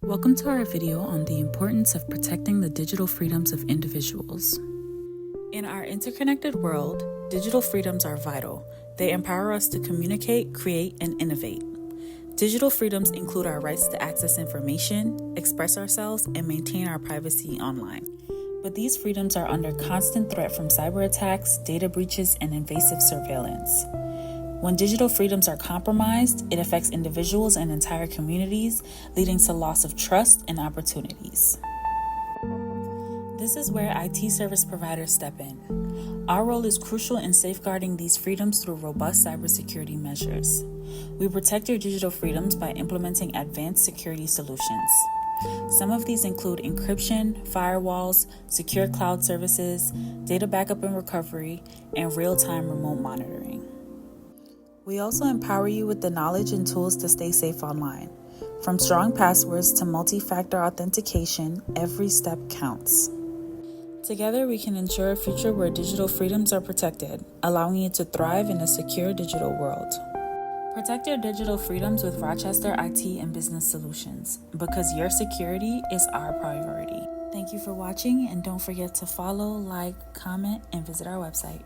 Welcome to our video on the importance of protecting the digital freedoms of individuals. In our interconnected world, digital freedoms are vital. They empower us to communicate, create, and innovate. Digital freedoms include our rights to access information, express ourselves, and maintain our privacy online. But these freedoms are under constant threat from cyber attacks, data breaches, and invasive surveillance. When digital freedoms are compromised, it affects individuals and entire communities, leading to loss of trust and opportunities. This is where IT service providers step in. Our role is crucial in safeguarding these freedoms through robust cybersecurity measures. We protect your digital freedoms by implementing advanced security solutions. Some of these include encryption, firewalls, secure cloud services, data backup and recovery, and real-time remote monitoring. We also empower you with the knowledge and tools to stay safe online. From strong passwords to multi-factor authentication, every step counts. Together, we can ensure a future where digital freedoms are protected, allowing you to thrive in a secure digital world. Protect your digital freedoms with Rochester IT and Business Solutions, because your security is our priority. Thank you for watching, and don't forget to follow, like, comment, and visit our website.